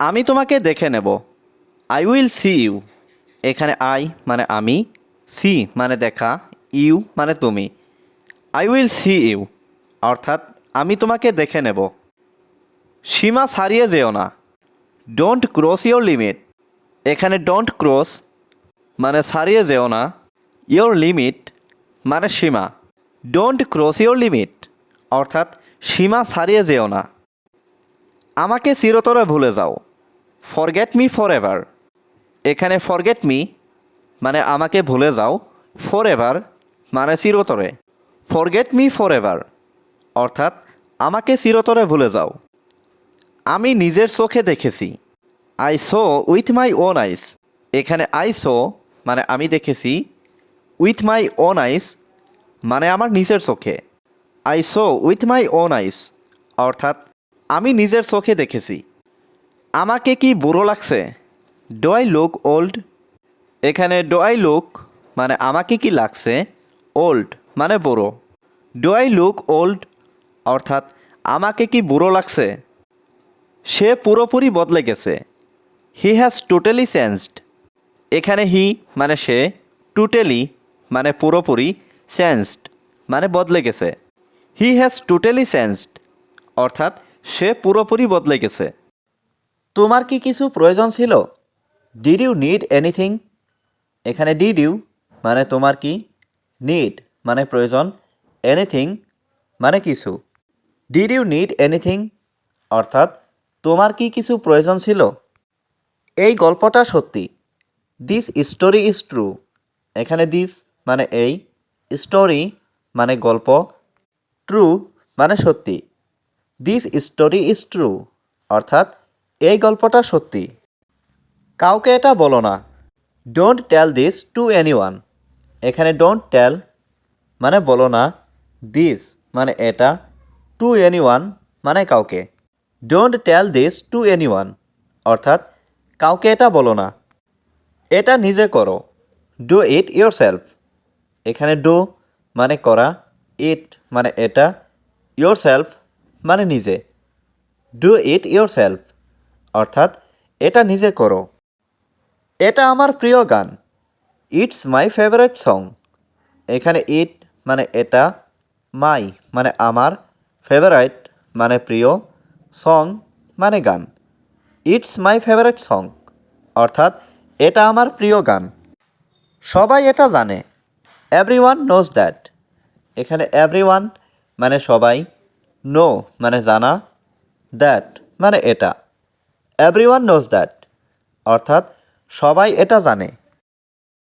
আমি তোমাকে দেখে নেব। I will see you. এখানে আই মানে আমি, সি মানে দেখা, ইউ মানে তুমি। আই উইল সি ইউ অর্থাৎ আমি তোমাকে দেখে নেব। সীমা ছাড়িয়ে যেও না। Don't cross your limit. এখানে ডোন্ট ক্রস মানে ছাড়িয়ে যেও না, ইয়োর লিমিট মানে সীমা। ডোন্ট ক্রস ইয়োর লিমিট অর্থাৎ সীমা ছাড়িয়ে যেও না। আমাকে চিরতরে ভুলে যাও। Forget me for ever. এখানে ফরগেট মি মানে আমাকে ভুলে যাও, ফর এভার মানে চিরতরে। ফরগেট মি ফর এভার অর্থাৎ আমাকে চিরতরে ভুলে যাও। আমি নিজের চোখে দেখেছি। I saw with my own আইস। এখানে আই সো মানে আমি দেখেছি, উইথ মাই ওন আইস মানে আমার নিজের চোখে। I saw with my own eyes অর্থাৎ আমি নিজের চোখে দেখেছি। আমাকে কি বুড়ো লাগছে? Do I look old. এখানে ডো আই লুক মানে আমাকে কি লাগছে, ওল্ড মানে বুড়ো। ডো আই লুক ওল্ড অর্থাৎ আমাকে কি বুড়ো লাগছে? সে পুরোপুরি বদলে গেছে। He has totally changed. এখানে হি মানে সে, টোটালি মানে পুরোপুরি, চেঞ্জড মানে বদলে গেছে। হি হ্যাজ টোটালি চেঞ্জড অর্থাৎ সে পুরোপুরি বদলে গেছে। তোমার কি কিছু প্রয়োজন ছিল? Did you need anything. এখানে ডিড ইউ মানে তোমার কি, নিড মানে প্রয়োজন, এনিথিং মানে কিছু। ডিড ইউ নিড এনিথিং অর্থাৎ তোমার কি কিছু প্রয়োজন ছিল? এই গল্পটা সত্যি। This story is true. এখানে দিস মানে এই, স্টোরি মানে গল্প, ট্রু মানে সত্যি। দিস স্টোরি ইজ ট্রু অর্থাৎ এই গল্পটা সত্যি। কাউকে এটা বলো না। Don't tell this to anyone. এখানে ডোন্ট টেল মানে বলো না, দিস মানে এটা, টু এনিওয়ান মানে কাউকে। Don't tell this to anyone অর্থাৎ কাউকে এটা বলো না। এটা নিজে করো। Do it yourself. এখানে ডু মানে করা, ইট মানে এটা, ইয়োর সেলফ মানে নিজে। ডু ইট ইয়োর সেলফ অর্থাৎ এটা নিজে করো। এটা আমার প্রিয় গান। It's my favourite song. এখানে ইট মানে এটা, মাই মানে আমার, ফেভারাইট মানে প্রিয়, সং মানে গান। ইটস মাই ফেভারিট সং অর্থাৎ এটা আমার প্রিয় গান। সবাই এটা জানে। Everyone knows that. এখানে এভরিওয়ান মানে সবাই, নো মানে জানা, দ্যাট মানে এটা। এভরিওয়ান নোজ দ্যাট অর্থাৎ সবাই এটা জানে।